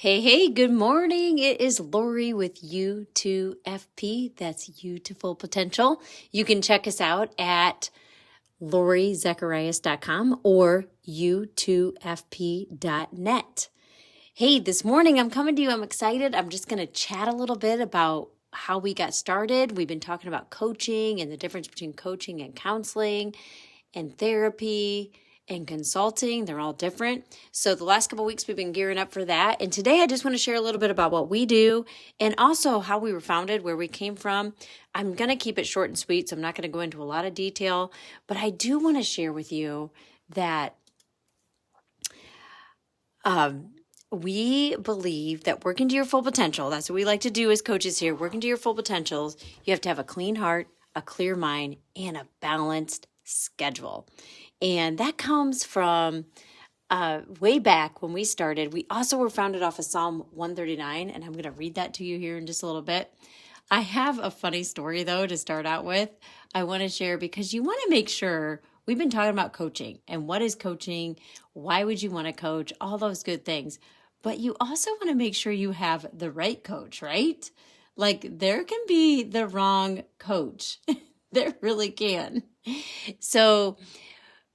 Hey, good morning. It is Lori with U2FP. That's U to Full Potential. You can check us out at LoriZacharias.com or U2FP.net. Hey, this morning I'm coming to you. I'm excited. I'm just going to chat a little bit about how we got started. We've been talking about coaching and the difference between coaching and counseling and therapy and consulting. They're all different. So the last couple of weeks we've been gearing up for that. And today I just want to share a little bit about what we do and also how we were founded, where we came from. I'm going to keep it short and sweet, so I'm not going to go into a lot of detail, but I do want to share with you that we believe that working to your full potential, that's what we like to do as coaches here, working to your full potentials, you have to have a clean heart, a clear mind, and a balanced schedule. And that comes from way back when we started. We also were founded off of Psalm 139, and I'm going to read that to you here in just a little bit. I have a funny story, though, to start out with. I want to share because you want to make sure we've been talking about coaching and what is coaching, why would you want to coach, all those good things. But you also want to make sure you have the right coach, right? Like there can be the wrong coach. There really can. So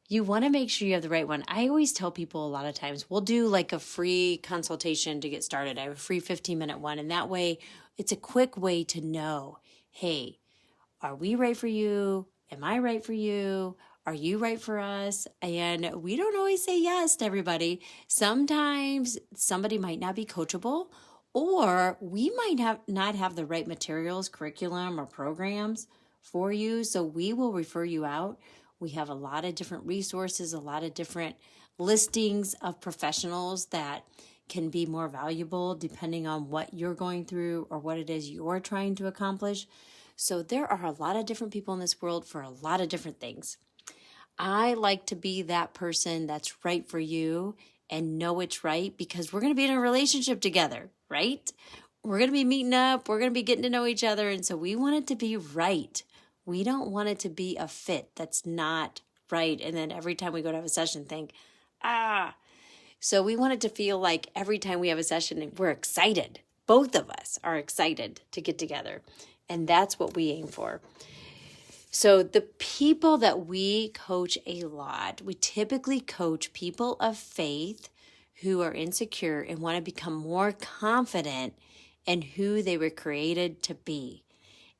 you want to make sure you have the right one. I always tell people a lot of times we'll do like a free consultation to get started. I have a free 15-minute one. And that way it's a quick way to know, hey, are we right for you? Am I right for you? Are you right for us? And we don't always say yes to everybody. Sometimes somebody might not be coachable, or we might not have the right materials, curriculum, or programs for you. So we will refer you out. We have a lot of different resources, a lot of different listings of professionals that can be more valuable depending on what you're going through or what it is you're trying to accomplish. So there are a lot of different people in this world for a lot of different things. I like to be that person that's right for you and know it's right because we're going to be in a relationship together, right? We're going to be meeting up. We're going to be getting to know each other. And so we want it to be right. We don't want it to be a fit that's not right. And then every time we go to have a session, think, So we want it to feel like every time we have a session, we're excited. Both of us are excited to get together. And that's what we aim for. So the people that we coach a lot, we typically coach people of faith who are insecure and want to become more confident in who they were created to be.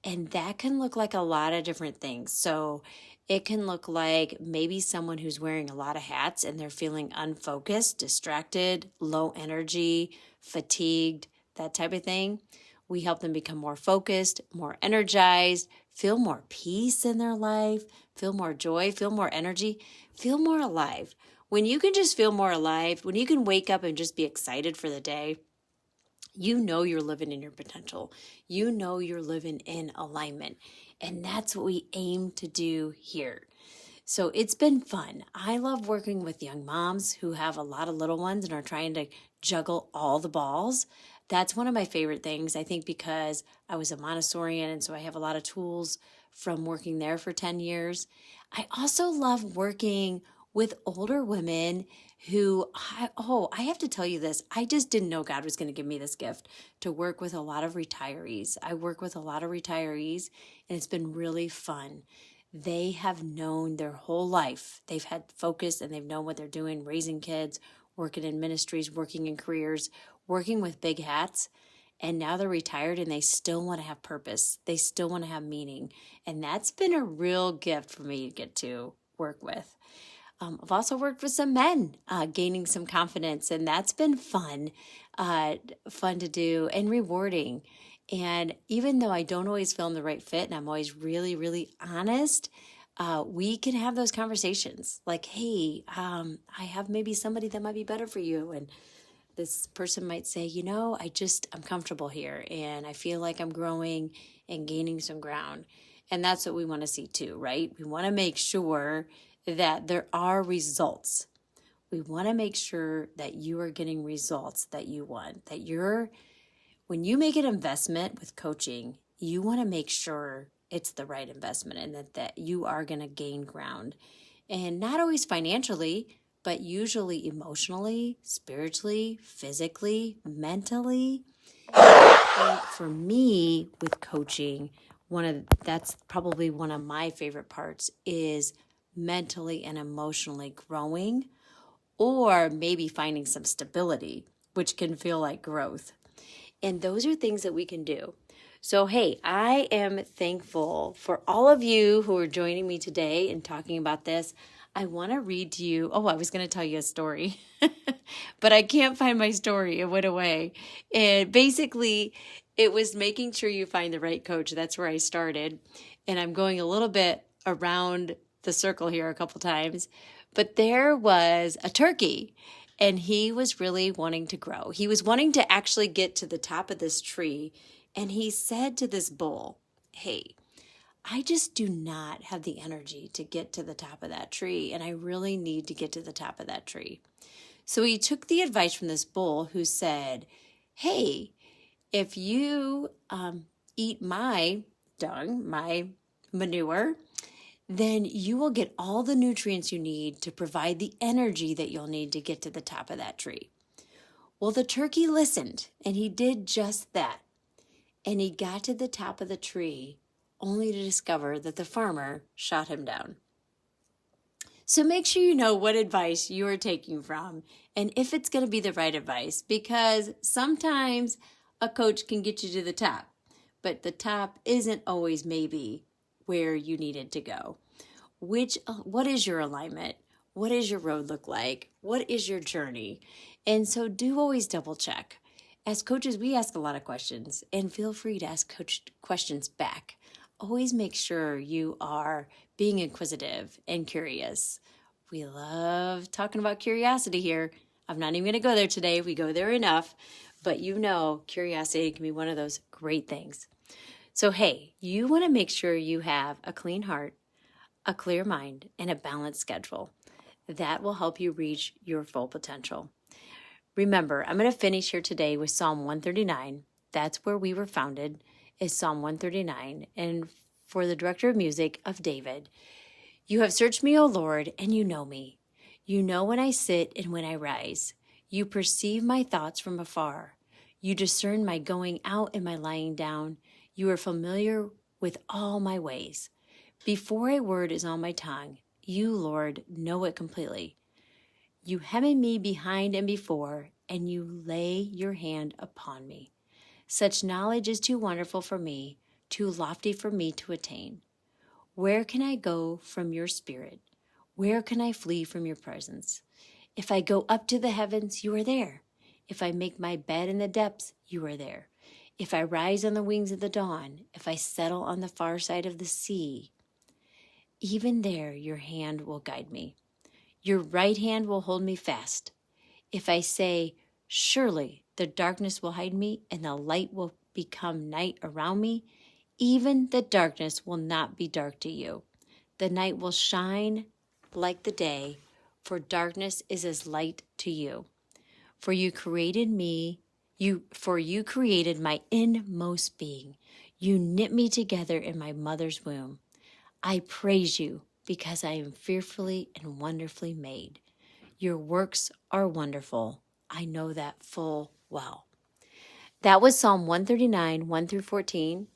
And that can look like a lot of different things. So it can look like maybe someone who's wearing a lot of hats and they're feeling unfocused, distracted, low energy, fatigued, that type of thing. We help them become more focused, more energized, feel more peace in their life, feel more joy, feel more energy, feel more alive. When you can just feel more alive, when you can wake up and just be excited for the day, you know you're living in your potential. You know you're living in alignment. And that's what we aim to do here. So it's been fun. I love working with young moms who have a lot of little ones and are trying to juggle all the balls. That's one of my favorite things, I think, because I was a Montessorian, and so I have a lot of tools from working there for 10 years. I also love working with older women who, I have to tell you this, I just didn't know God was going to give me this gift to work with a lot of retirees. I work with a lot of retirees, and it's been really fun. They have known their whole life. They've had focus and they've known what they're doing, raising kids, working in ministries, working in careers, working with big hats. And now they're retired and they still want to have purpose. They still want to have meaning. And that's been a real gift for me to get to work with. I've also worked with some men, gaining some confidence, and that's been fun to do and rewarding. And even though I don't always feel I'm the right fit and I'm always really, really honest, we can have those conversations like, hey, I have maybe somebody that might be better for you. And this person might say, I'm comfortable here and I feel like I'm growing and gaining some ground. And that's what we want to see too, right? We want to make sure that there are results. We want to make sure that you are getting results that you want, when you make an investment with coaching, you want to make sure it's the right investment and that you are going to gain ground. And not always financially, but usually emotionally, spiritually, physically, mentally. And for me, with coaching, that's probably one of my favorite parts is mentally and emotionally growing, or maybe finding some stability, which can feel like growth. And those are things that we can do. So, hey, I am thankful for all of you who are joining me today and talking about this. I want to read to you. Oh, I was going to tell you a story, but I can't find my story. It went away. And basically, it was making sure you find the right coach. That's where I started. And I'm going a little bit around the circle here a couple times. But there was a turkey, and he was really wanting to grow. He was wanting to actually get to the top of this tree. And he said to this bull, hey, I just do not have the energy to get to the top of that tree, and I really need to get to the top of that tree. So he took the advice from this bull who said, hey, if you eat my dung, my manure, then you will get all the nutrients you need to provide the energy that you'll need to get to the top of that tree. Well, the turkey listened, and he did just that. And he got to the top of the tree only to discover that the farmer shot him down. So make sure you know what advice you are taking from and if it's going to be the right advice, because sometimes a coach can get you to the top, but the top isn't always maybe where you needed to go. What is your alignment? What does your road look like? What is your journey? And so do always double check. As coaches, we ask a lot of questions, and feel free to ask coach questions back. Always make sure you are being inquisitive and curious. We love talking about curiosity here. I'm not even going to go there today. We go there enough, but curiosity can be one of those great things. So, hey, you want to make sure you have a clean heart, a clear mind, and a balanced schedule. That will help you reach your full potential. Remember, I'm going to finish here today with Psalm 139. That's where we were founded, is Psalm 139. And for the director of music of David, you have searched me, O Lord, and you know me. You know when I sit and when I rise. You perceive my thoughts from afar. You discern my going out and my lying down. You are familiar with all my ways. Before a word is on my tongue, you, Lord, know it completely. You hem me behind and before, and you lay your hand upon me. Such knowledge is too wonderful for me, too lofty for me to attain. Where can I go from your spirit? Where can I flee from your presence? If I go up to the heavens, you are there. If I make my bed in the depths, you are there. If I rise on the wings of the dawn, if I settle on the far side of the sea, even there your hand will guide me. Your right hand will hold me fast. If I say, surely the darkness will hide me and the light will become night around me, even the darkness will not be dark to you. The night will shine like the day, for darkness is as light to you. For you created my inmost being. You knit me together in my mother's womb. I praise you because I am fearfully and wonderfully made. Your works are wonderful. I know that full well. That was Psalm 139, 1 through 14.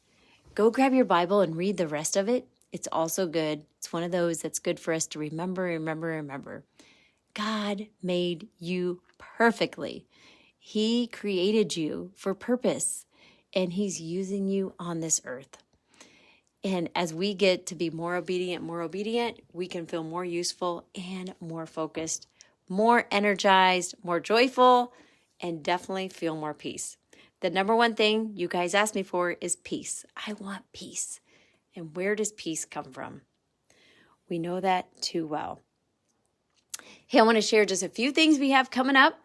Go grab your Bible and read the rest of it. It's also good. It's one of those that's good for us to remember. God made you perfectly. He created you for purpose, and he's using you on this earth. And as we get to be more obedient, we can feel more useful and more focused, more energized, more joyful, and definitely feel more peace. The number one thing you guys ask me for is peace. I want peace. And where does peace come from? We know that too well. Hey, I want to share just a few things we have coming up.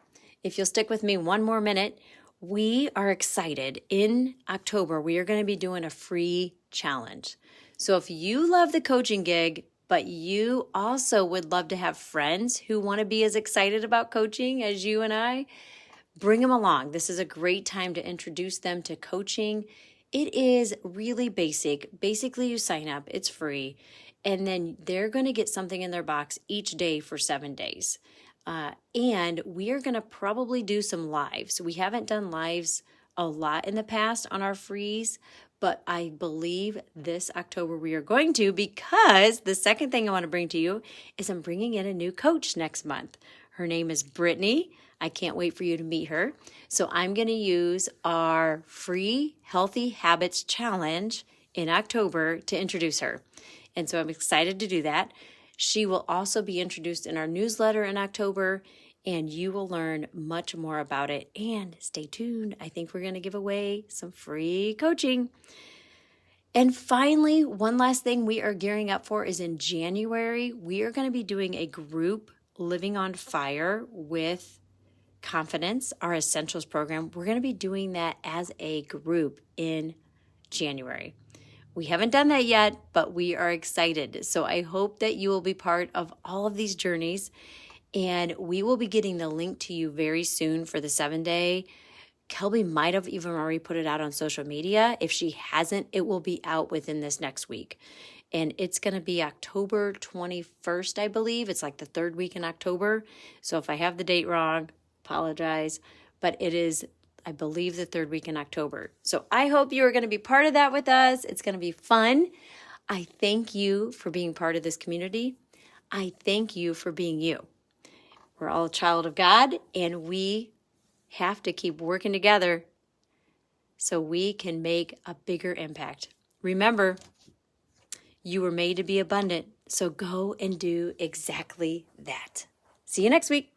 If you'll stick with me one more minute, we are excited. In October, we are going to be doing a free challenge. So if you love the coaching gig, but you also would love to have friends who want to be as excited about coaching as you and I, bring them along. This is a great time to introduce them to coaching. It is really basic. Basically, you sign up, it's free, and then they're going to get something in their box each day for 7 days. And we are going to probably do some lives. We haven't done lives a lot in the past on our freeze, but I believe this October we are going to, because the second thing I want to bring to you is I'm bringing in a new coach next month. Her name is Brittany. I can't wait for you to meet her. So I'm going to use our free Healthy Habits Challenge in October to introduce her. And so I'm excited to do that. She will also be introduced in our newsletter in October, and you will learn much more about it. And stay tuned. I think we're going to give away some free coaching. And finally, one last thing we are gearing up for is in January, we are going to be doing a group Living on Fire with Confidence, our Essentials program. We're going to be doing that as a group in January. We haven't done that yet, but we are excited. So I hope that you will be part of all of these journeys. And we will be getting the link to you very soon for the 7-day. Kelby might have even already put it out on social media. If she hasn't, it will be out within this next week. And it's going to be October 21st, I believe. It's like the third week in October. So if I have the date wrong, apologize. But it is, I believe, the third week in October. So I hope you are going to be part of that with us. It's going to be fun. I thank you for being part of this community. I thank you for being you. We're all a child of God, and we have to keep working together so we can make a bigger impact. Remember, you were made to be abundant, so go and do exactly that. See you next week.